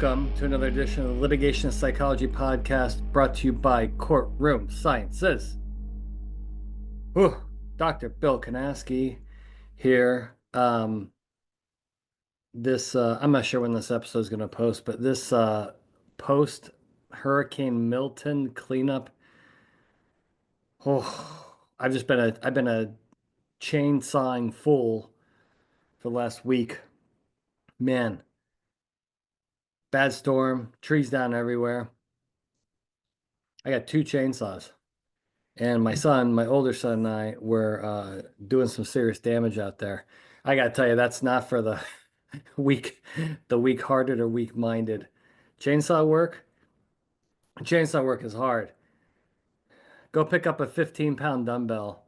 Welcome to another edition of the Litigation Psychology Podcast brought to you by Courtroom Sciences. Whew, Dr. Bill Kanaski here. I'm not sure when this episode is going to post, but this post Hurricane Milton cleanup. Oh, I've been a chainsawing fool for the last week. Man, bad storm, trees down everywhere. I got two chainsaws. And my older son and I were doing some serious damage out there. I gotta tell you, that's not for the weak, the weak-hearted or weak-minded. Chainsaw work, chainsaw work is hard. Go pick up a 15-pound dumbbell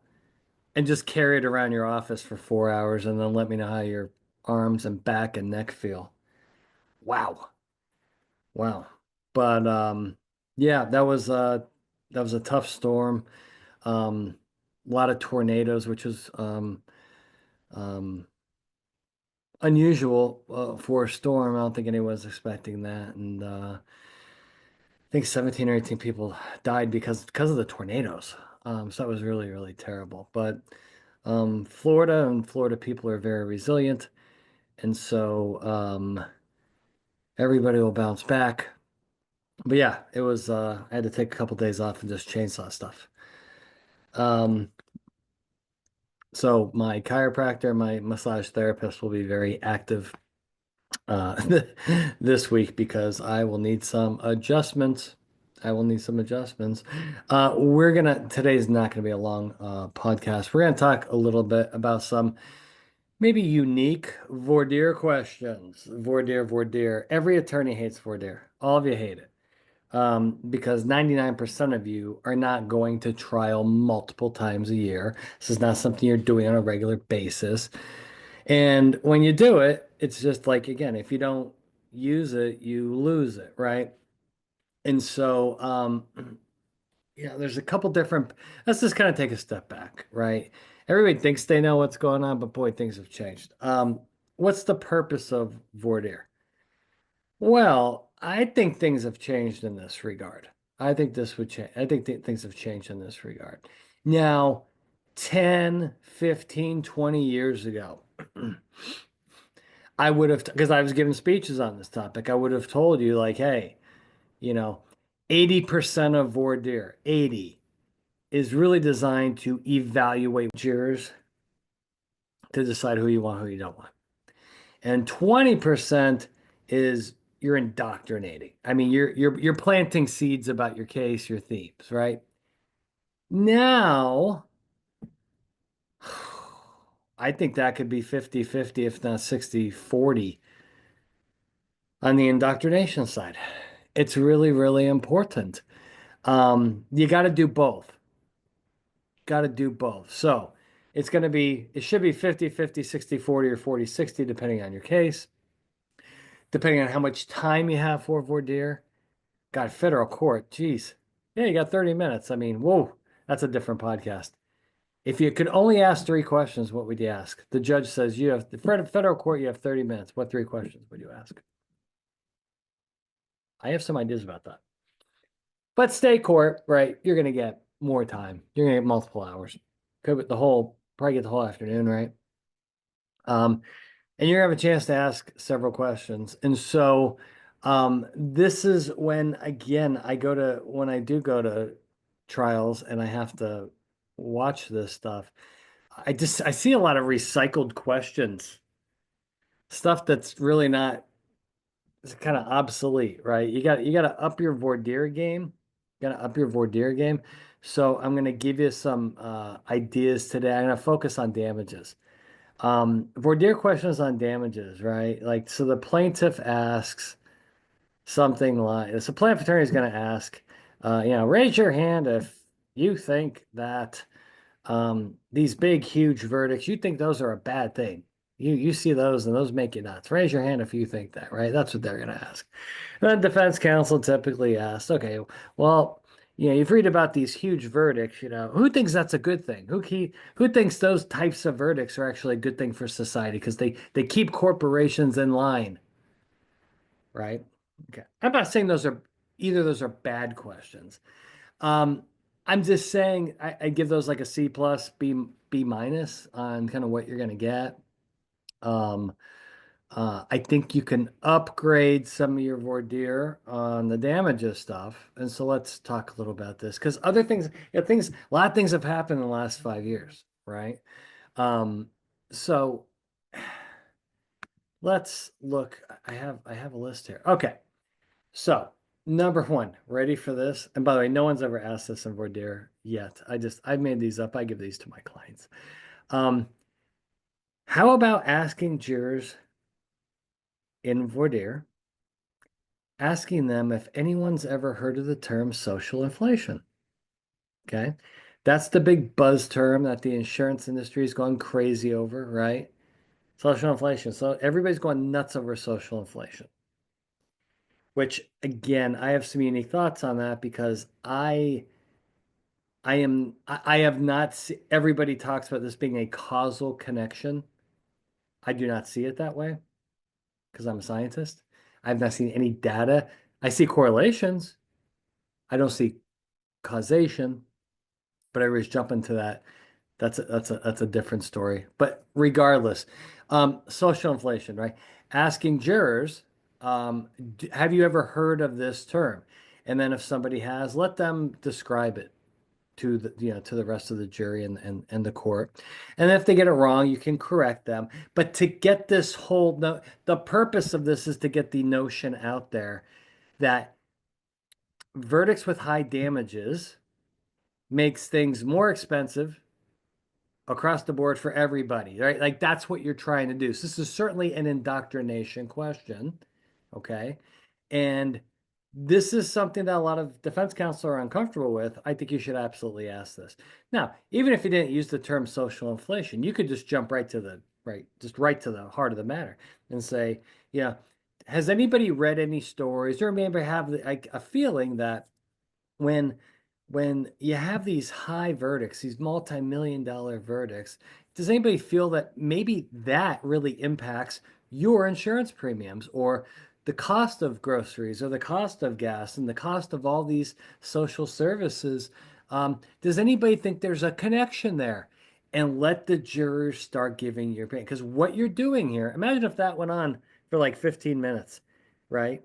and just carry it around your office for 4 hours, and then let me know how your arms and back and neck feel. Wow, wow. But yeah, that was a tough storm. A lot of tornadoes, which was um, unusual for a storm. I don't think anyone was expecting that, and I think 17 or 18 people died because of the tornadoes. So that was really, really terrible. But Florida and Florida people are very resilient, and so everybody will bounce back. But yeah, it was. I had to take a couple days off and just chainsaw stuff. Um, so my chiropractor, my massage therapist will be very active this week because I will need some adjustments. I will need some adjustments. Today's not gonna be a long podcast. We're gonna talk a little bit about some maybe unique voir dire questions. Voir dire. Every attorney hates voir dire. All of you hate it. Because 99% of you are not going to trial multiple times a year. This is not something you're doing on a regular basis. And when you do it, it's just like, again, if you don't use it, you lose it, right? And so, yeah, there's a couple different, let's just kind of take a step back, right? Everybody thinks they know what's going on, but boy, things have changed. What's the purpose of voir dire? Well, I think things have changed in this regard. I think this would change. I think th things have changed in this regard. Now, 10, 15, 20 years ago, I would have, because I was giving speeches on this topic, I would have told you, like, hey, you know, 80% of voir dire, 80, is really designed to evaluate jurors to decide who you want, who you don't want. And 20% is you're indoctrinating. I mean, you're planting seeds about your case, your themes, right? Now, I think that could be 50-50, if not 60-40 on the indoctrination side. It's really, really important. You got to do both. Got to do both. So it should be 50-50, 60-40, or 40-60, depending on your case, depending on how much time you have for voir dire. God, federal court, geez. Yeah, you got 30 minutes. I mean, whoa, that's a different podcast. If you could only ask three questions, what would you ask? The judge says you have, the federal court, you have 30 minutes. What three questions would you ask? I have some ideas about that. But state court, right? You're going to get more time. You're going to get multiple hours. Probably get the whole afternoon, right? And you're gonna have a chance to ask several questions. And so, this is when, again, when I do go to trials and I have to watch this stuff, I see a lot of recycled questions, stuff that's really not, it's kind of obsolete, right? You got to up your voir dire game. You got to up your voir dire game. So I'm going to give you some ideas today. I'm going to focus on damages. Voir dire questions on damages, right? Like, so the plaintiff asks something like, so plaintiff attorney is going to ask, raise your hand if you think that these big, huge verdicts, you think those are a bad thing. You see those and those make you nuts. Raise your hand if you think that, right? That's what they're going to ask. And then defense counsel typically asks, okay, well, you've read about these huge verdicts, who thinks that's a good thing? Who thinks those types of verdicts are actually a good thing for society because they keep corporations in line, right? Okay. I'm not saying either of those are bad questions. Um, I'm just saying I give those like a C plus, B minus on kind of what you're gonna get. Um, I think you can upgrade some of your voir dire on the damages stuff. And so let's talk a little about this because other things, a lot of things have happened in the last 5 years, right? Um, so let's look. I have a list here. Okay. So, number one, ready for this? And by the way, no one's ever asked this in voir dire yet. I made these up. I give these to my clients. Um, how about asking jurors in voir dire, asking them if anyone's ever heard of the term social inflation? Okay. That's the big buzz term that the insurance industry is going crazy over, right? Social inflation. So everybody's going nuts over social inflation, which again, I have some unique thoughts on that because I have not everybody talks about this being a causal connection. I do not see it that way because I'm a scientist. I've not seen any data. I see correlations. I don't see causation, but I always jump into that. That's a different story. But regardless, social inflation, right? Asking jurors, have you ever heard of this term? And then if somebody has, let them describe it to the rest of the jury and the court. And if they get it wrong, you can correct them. But to get this whole no, the purpose of this is to get the notion out there that verdicts with high damages makes things more expensive across the board for everybody, right? Like that's what you're trying to do. So this is certainly an indoctrination question, okay? And this is something that a lot of defense counsel are uncomfortable with. I think you should absolutely ask this. Now, even if you didn't use the term social inflation, you could just jump right to the heart of the matter and say, yeah, has anybody read any stories or maybe have like a feeling that when you have these high verdicts, these multi-million dollar verdicts, does anybody feel that maybe that really impacts your insurance premiums or the cost of groceries or the cost of gas and the cost of all these social services? Does anybody think there's a connection there? And let the jurors start giving your opinion. Because what you're doing here, imagine if that went on for like 15 minutes, right?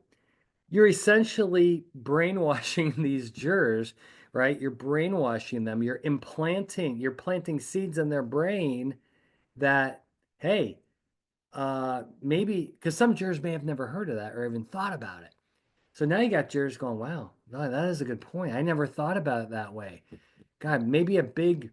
You're essentially brainwashing these jurors, right? You're brainwashing them. You're planting seeds in their brain that, hey, maybe because some jurors may have never heard of that or even thought about it. So now you got jurors going, wow, no, that is a good point. I never thought about it that way. God, maybe a big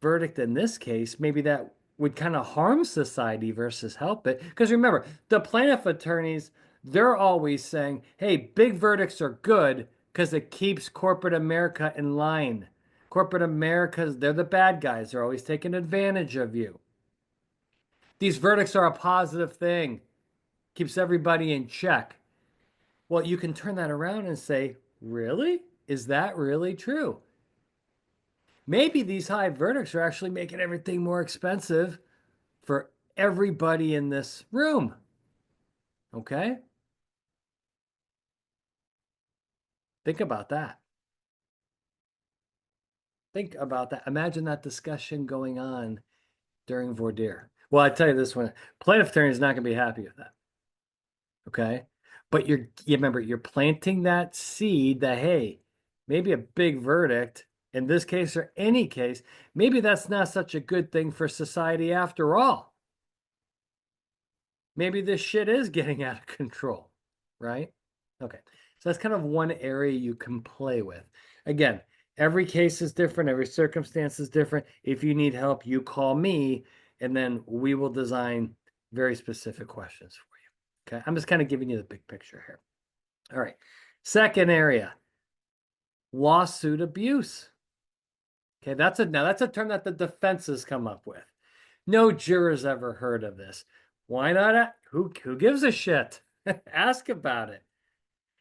verdict in this case, maybe that would kind of harm society versus help it. Because remember, the plaintiff attorneys, they're always saying, hey, big verdicts are good because it keeps corporate America in line. Corporate America, they're the bad guys. They're always taking advantage of you. These verdicts are a positive thing, keeps everybody in check. Well, you can turn that around and say, really? Is that really true? Maybe these high verdicts are actually making everything more expensive for everybody in this room. Okay? Think about that. Think about that. Imagine that discussion going on during voir dire. Well, I tell you this one, plaintiff attorney is not going to be happy with that. Okay? But you remember, you're planting that seed that, hey, maybe a big verdict in this case or any case, maybe that's not such a good thing for society after all. Maybe this shit is getting out of control, right? Okay. So that's kind of one area you can play with. Again, every case is different, every circumstance is different. If you need help, you call me, and then we will design very specific questions for you. Okay. I'm just kind of giving you the big picture here. All right. Second area, lawsuit abuse. Okay, that's a term that the defense has come up with. No jurors ever heard of this. Why not? Who gives a shit? Ask about it.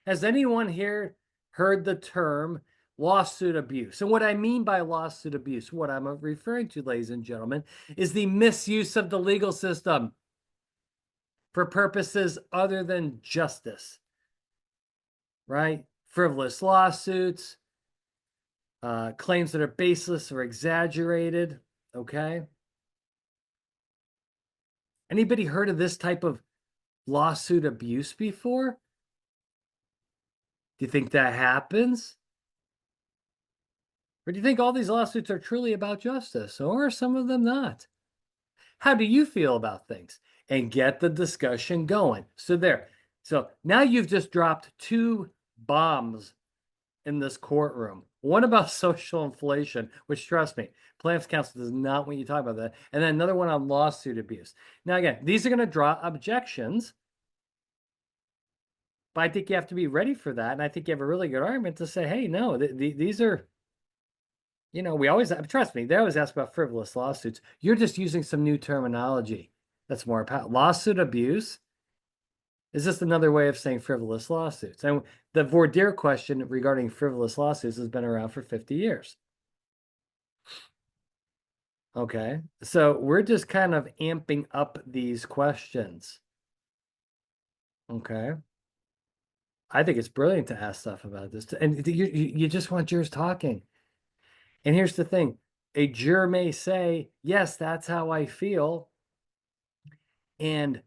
Has anyone here heard the term lawsuit abuse? And what I mean by lawsuit abuse, what I'm referring to, ladies and gentlemen, is the misuse of the legal system for purposes other than justice. right? Frivolous lawsuits, claims that are baseless or exaggerated. Okay. Anybody heard of this type of lawsuit abuse before? Do you think that happens? Or do you think all these lawsuits are truly about justice, or are some of them not? How do you feel about things? And get the discussion going. So there. So now you've just dropped two bombs in this courtroom. One about social inflation, which trust me, plaintiff's counsel does not want you to talk about that. And then another one on lawsuit abuse. Now, again, these are going to draw objections, but I think you have to be ready for that. And I think you have a really good argument to say, hey, no, these are, we always, trust me, they always ask about frivolous lawsuits. You're just using some new terminology that's more powerful. Lawsuit abuse is just another way of saying frivolous lawsuits. And the voir dire question regarding frivolous lawsuits has been around for 50 years. Okay. So we're just kind of amping up these questions. Okay. I think it's brilliant to ask stuff about this. And you just want jurors talking. And here's the thing. A juror may say, yes, that's how I feel. And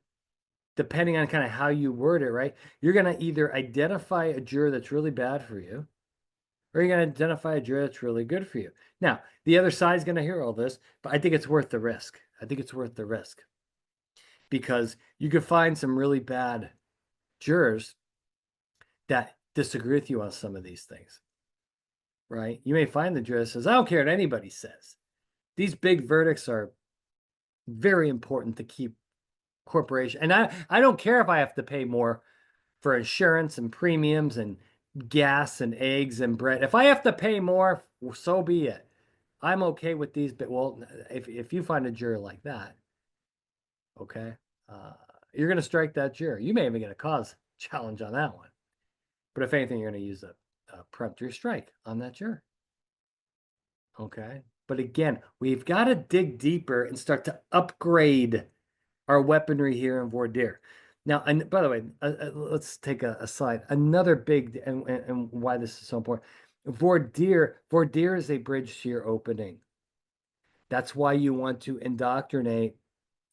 depending on kind of how you word it, right? You're going to either identify a juror that's really bad for you, or you're going to identify a juror that's really good for you. Now, the other side's going to hear all this, but I think it's worth the risk. I think it's worth the risk because you could find some really bad jurors that disagree with you on some of these things, right? You may find the juror that says, I don't care what anybody says. These big verdicts are very important to keep corporation. And I don't care if I have to pay more for insurance and premiums and gas and eggs and bread. If I have to pay more, so be it. I'm okay with these, but well, if you find a juror like that, okay, you're going to strike that juror. You may even get a cause challenge on that one. But if anything, you're going to use a peremptory strike on that juror. Okay. But again, we've got to dig deeper and start to upgrade our weaponry here in voir dire. Now, and by the way, let's take a slide. Another big and why this is so important. Voir dire is a bridge to your opening. That's why you want to indoctrinate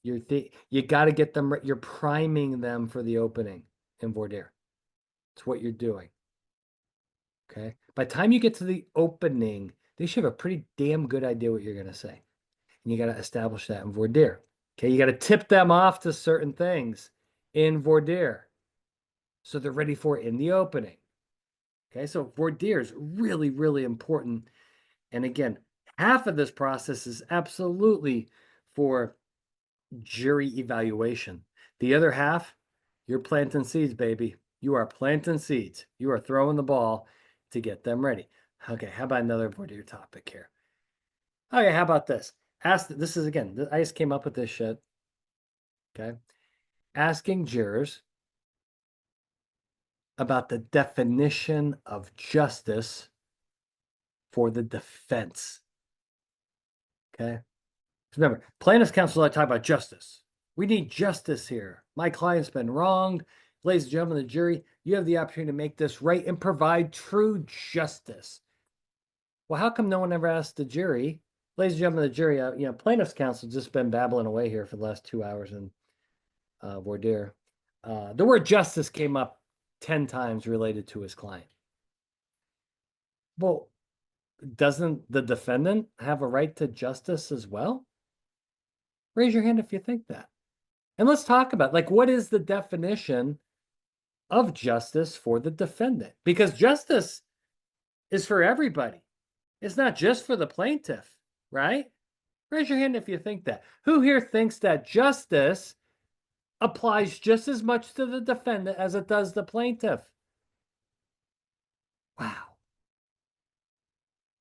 you got to get them. You're priming them for the opening in voir dire. It's what you're doing. Okay. By the time you get to the opening, they should have a pretty damn good idea what you're going to say. And you got to establish that in voir dire. Okay. You got to tip them off to certain things in voir dire so they're ready for it in the opening. Okay. So voir dire is really, really important. And again, half of this process is absolutely for jury evaluation. The other half, you're planting seeds, baby. You are planting seeds. You are throwing the ball to get them ready. Okay, how about another voir dire topic here? Okay, how about this? This is again, I just came up with this shit. Okay. Asking jurors about the definition of justice for the defense. Okay. Remember, plaintiff's counsel, I talk about justice. We need justice here. My client's been wronged. Ladies and gentlemen, the jury, you have the opportunity to make this right and provide true justice. Well, how come no one ever asked the jury? Ladies and gentlemen, the jury, plaintiff's counsel just been babbling away here for the last 2 hours in voir dire. The word justice came up 10 times related to his client. Well, doesn't the defendant have a right to justice as well? Raise your hand if you think that. And let's talk about what is the definition of justice for the defendant? Because justice is for everybody. It's not just for the plaintiff, right? Raise your hand if you think that. Who here thinks that justice applies just as much to the defendant as it does the plaintiff? Wow.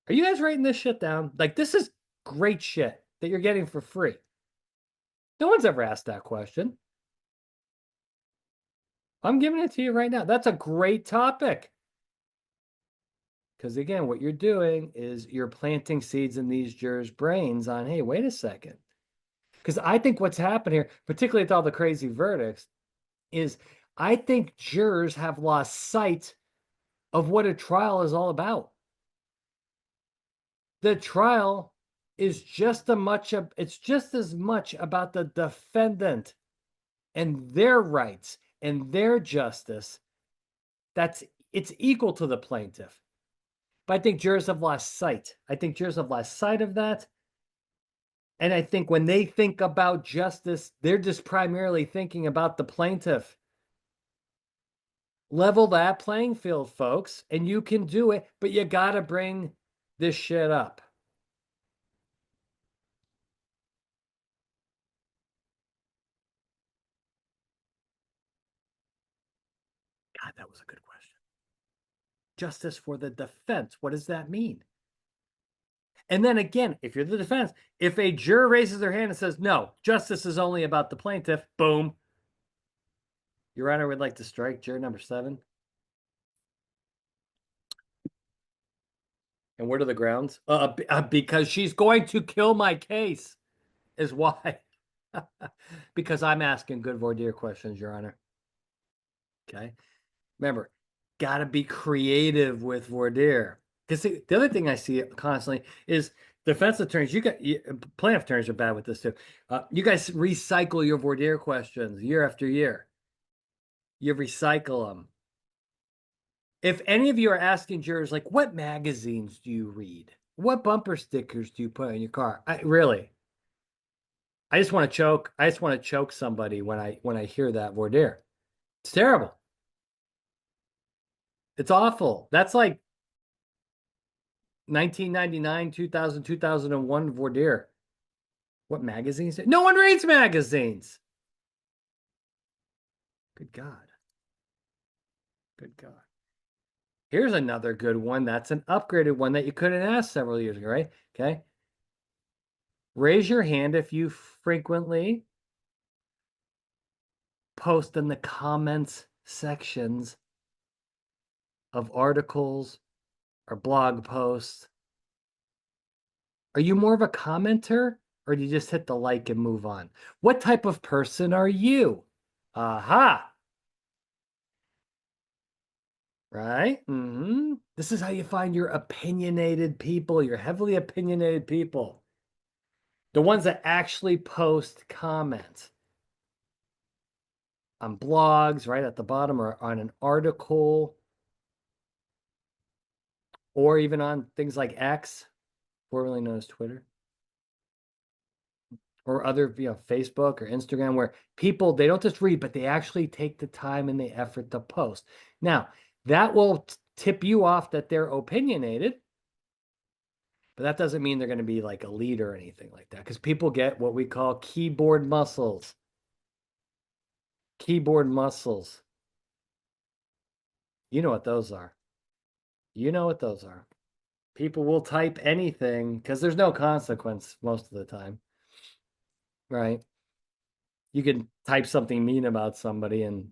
Are you guys writing this shit down? This is great shit that you're getting for free. No one's ever asked that question. I'm giving it to you right now. That's a great topic. Because again, what you're doing is you're planting seeds in these jurors' brains on, hey, wait a second. Because I think what's happened here, particularly with all the crazy verdicts, is I think jurors have lost sight of what a trial is all about. The trial is just as much it's just as much about the defendant and their rights and their justice. That's it's equal to the plaintiff. But I think jurors have lost sight. I think jurors have lost sight of that. And I think when they think about justice, they're just primarily thinking about the plaintiff. Level that playing field, folks, and you can do it, but you got to bring this shit up. God, that was a good question. Justice for the defense. What does that mean? And then again, if you're the defense, if a juror raises their hand and says, no, justice is only about the plaintiff, boom. Your Honor would like to strike juror number 7. And what are the grounds? Because she's going to kill my case, is why. Because I'm asking good voir dire questions, Your Honor. Okay. Remember, got to be creative with voir dire. Because the other thing I see constantly is defense attorneys, plaintiff attorneys are bad with this too. You guys recycle your voir dire questions year after year. You recycle them. If any of you are asking jurors, like, what magazines do you read? What bumper stickers do you put in your car? Really, I just want to choke. I just want to choke somebody when I hear that voir dire. It's terrible. It's awful. That's like 1999, 2000, 2001 voir dire. What magazines? No one reads magazines. Good God. Good God. Here's another good one. That's an upgraded one that you couldn't ask several years ago, right? Okay. Raise your hand if you frequently post in the comments sections of articles or blog posts. Are you more of a commenter or do you just hit the like and move on? What type of person are you? Aha. Right? Mm-hmm. This is how you find your opinionated people, your heavily opinionated people. The ones that actually post comments on blogs, right at the bottom, or on an article, or even on things like X, formerly known as Twitter, or other, Facebook or Instagram, where people, they don't just read, but they actually take the time and the effort to post. Now, that will tip you off that they're opinionated, but that doesn't mean they're going to be like a leader or anything like that, because people get what we call keyboard muscles. Keyboard muscles. You know what those are. You know what those are. People will type anything because there's no consequence most of the time, right? You can type something mean about somebody and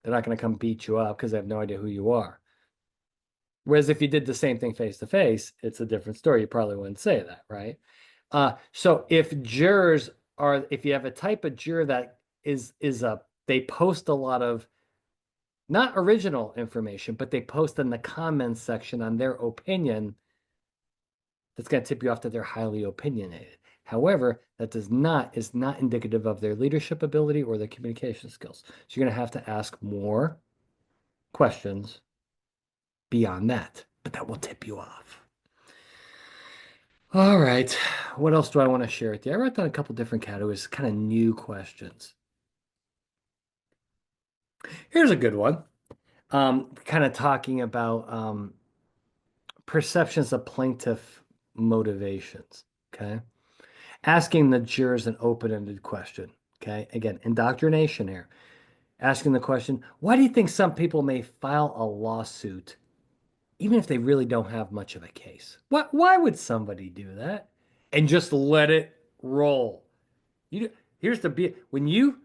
they're not going to come beat you up because they have no idea who you are. Whereas if you did the same thing face to face, it's a different story. You probably wouldn't say that, right? So if jurors if you have a type of juror that they post a lot of not original information, but they post in the comments section on their opinion, that's going to tip you off that they're highly opinionated. However, that is not indicative of their leadership ability or their communication skills. So you're going to have to ask more questions beyond that, but that will tip you off. All right. What else do I want to share with you? I wrote down a couple different categories, kind of new questions. Here's a good one. Kind of talking about perceptions of plaintiff motivations. Okay. Asking the jurors an open-ended question. Okay. Again, indoctrination here. Asking the question, why do you think some people may file a lawsuit even if they really don't have much of a case? Why would somebody do that? And just let it roll. Here's when you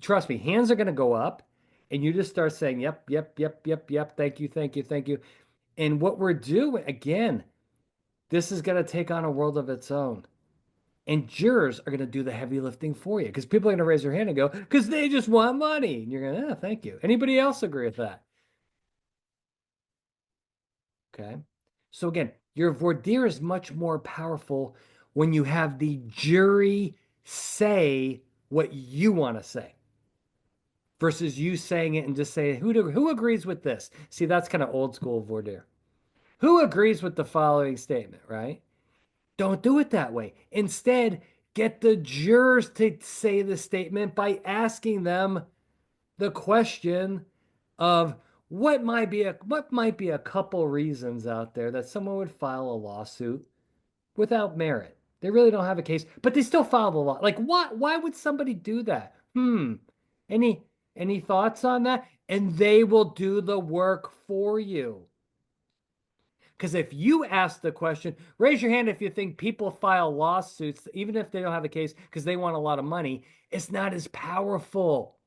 trust me, hands are going to go up and you just start saying, yep, yep, yep, yep, yep, thank you, thank you, thank you. And what we're doing, again, this is going to take on a world of its own. And jurors are going to do the heavy lifting for you because people are going to raise their hand and go, because they just want money. And you're going, oh, thank you. Anybody else agree with that? Okay. So again, your voir dire is much more powerful when you have the jury say what you want to say versus you saying it and just say, who agrees with this? See, that's kind of old school voir dire. Who agrees with the following statement, right? Don't do it that way. Instead, get the jurors to say the statement by asking them the question of what might be a couple reasons out there that someone would file a lawsuit without merit. They really don't have a case, but they still file the law. Like what? Why would somebody do that? Any any thoughts on that? And they will do the work for you. Because if you ask the question, raise your hand if you think people file lawsuits, even if they don't have a case, because they want a lot of money, it's not as powerful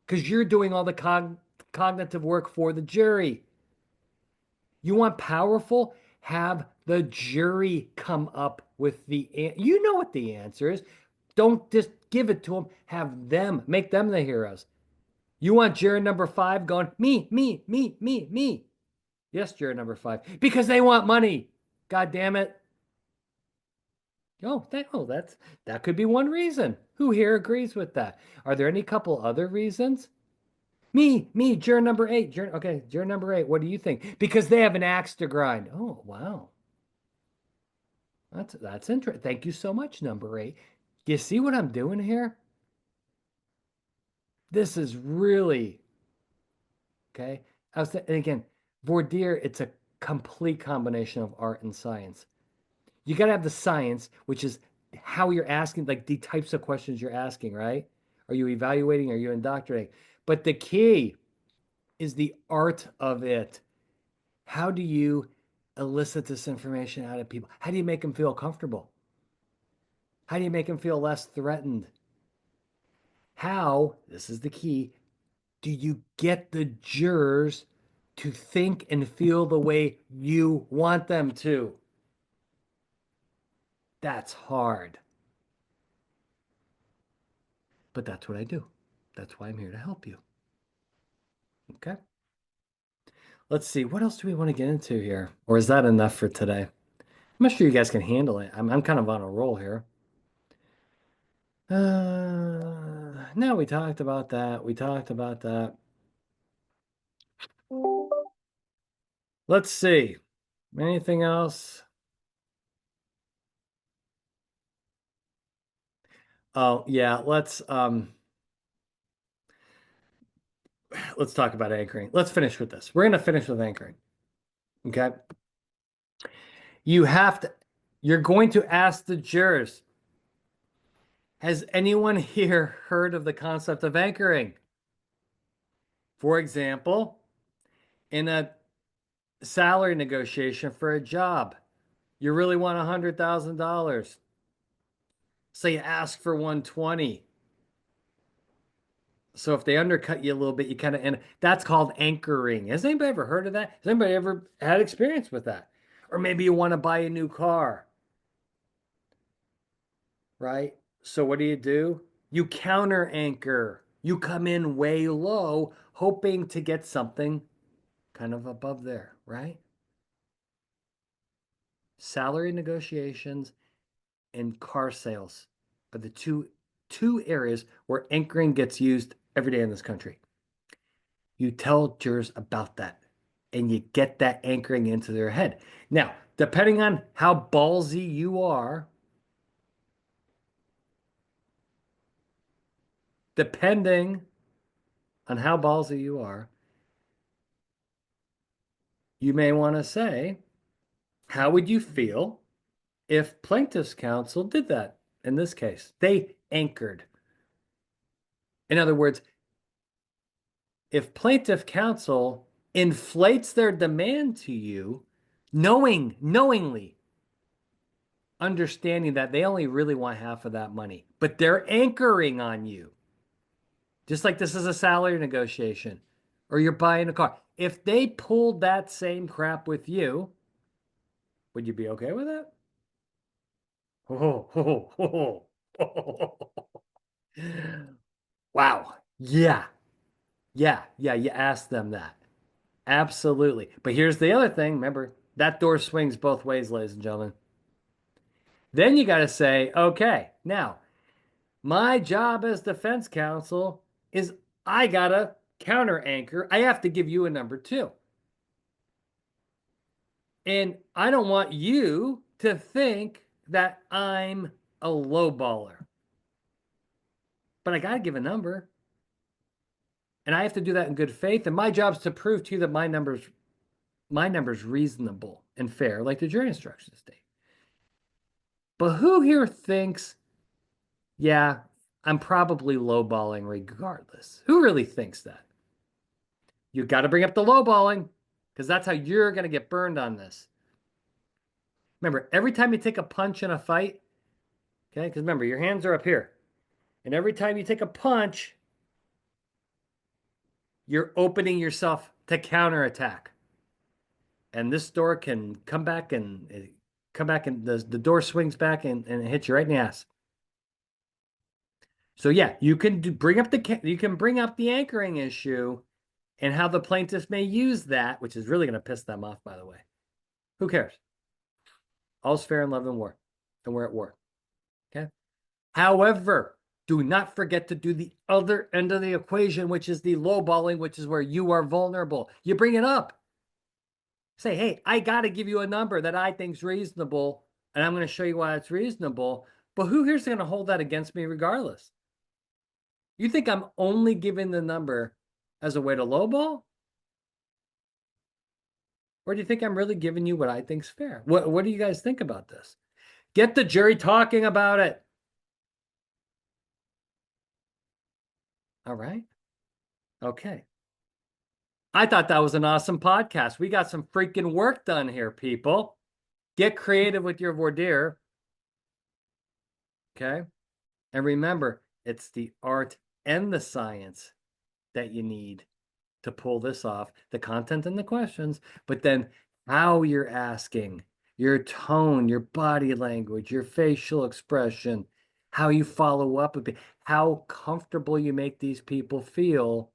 because you're doing all the cognitive work for the jury. You want powerful? Have the jury come up with you know what the answer is. Don't just give it to them. Have them make them the heroes. You want juror number 5 going, me, me, me, me, me. Yes, juror number 5, because they want money. God damn it. That could be one reason. Who here agrees with that? Are there any couple other reasons? Me, juror number 8. Okay, juror number 8. What do you think? Because they have an axe to grind. Oh, wow. That's interesting. Thank you so much, number 8. You see what I'm doing here? This is really okay. And again, voir dire, it's a complete combination of art and science. You got to have the science, which is how you're asking, like the types of questions you're asking, right? Are you evaluating? Are you indoctrinating? But the key is the art of it. How do you elicit this information out of people? How do you make them feel comfortable? How do you make them feel less threatened? How, this is the key, do you get the jurors to think and feel the way you want them to? That's hard. But that's what I do. That's why I'm here to help you. Okay. Let's see. What else do we want to get into here? Or is that enough for today? I'm not sure you guys can handle it. I'm kind of on a roll here. No, we talked about that. We talked about that. Let's see. Anything else? Oh, yeah, let's talk about anchoring. Let's finish with this. We're going to finish with anchoring. Okay? You have to you're going to ask the jurors, has anyone here heard of the concept of anchoring? For example, in a salary negotiation for a job, you really want $100,000. So you ask for 120. So if they undercut you a little bit, you kind of, and that's called anchoring. Has anybody ever heard of that? Has anybody ever had experience with that? Or maybe you want to buy a new car, right? So what do? You counter anchor. You come in way low, hoping to get something kind of above there, right? Salary negotiations and car sales are the two areas where anchoring gets used every day in this country. You tell jurors about that and you get that anchoring into their head. Now, depending on how ballsy you are, depending on how ballsy you are, you may want to say, how would you feel if plaintiff's counsel did that in this case? They anchored. In other words, if plaintiff counsel inflates their demand to you, knowingly understanding that they only really want half of that money, but they're anchoring on you. Just like this is a salary negotiation or you're buying a car. If they pulled that same crap with you, would you be okay with it? Wow. Yeah. Yeah. Yeah. You ask them that. Absolutely. But here's the other thing. Remember, that door swings both ways, ladies and gentlemen. Then you got to say, okay, now my job as defense counsel is I got to counter anchor. I have to give you a number two. And I don't want you to think that I'm a lowballer. But I got to give a number. And I have to do that in good faith. And my job is to prove to you that my number's reasonable and fair, like the jury instructions state. But who here thinks, yeah, I'm probably lowballing regardless? Who really thinks that? You got to bring up the lowballing because that's how you're going to get burned on this. Remember, every time you take a punch in a fight, okay, because remember, your hands are up here. And every time you take a punch, you're opening yourself to counterattack. And this door can come back and the door swings back and it hits you right in the ass. So yeah, you can bring up the anchoring issue and how the plaintiffs may use that, which is really going to piss them off, by the way. Who cares? All's fair in love and war, and we're at war. Okay. However, do not forget to do the other end of the equation, which is the lowballing, which is where you are vulnerable. You bring it up. Say, hey, I got to give you a number that I think's reasonable, and I'm going to show you why it's reasonable. But who here's going to hold that against me regardless? You think I'm only giving the number as a way to lowball? Or do you think I'm really giving you what I think's fair? What do you guys think about this? Get the jury talking about it. All right. Okay. I thought that was an awesome podcast. We got some freaking work done here, people. Get creative with your voir dire. Okay. And remember, it's the art and the science that you need to pull this off, the content and the questions, but then how you're asking, your tone, your body language, your facial expression, how you follow up with it, how comfortable you make these people feel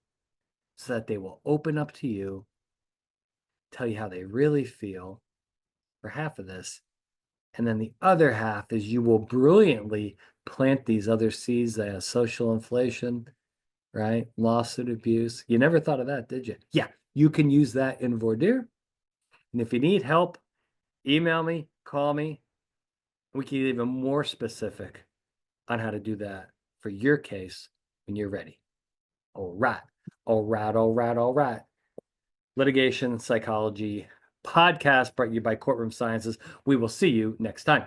so that they will open up to you, tell you how they really feel for half of this. And then the other half is you will brilliantly plant these other seeds, social inflation, right? Lawsuit abuse. You never thought of that, did you? Yeah, you can use that in voir dire. And if you need help, email me, call me. We can get even more specific on how to do that for your case when you're ready. All right. All right. All right. All right. Litigation Psychology podcast brought to you by Courtroom Sciences. We will see you next time.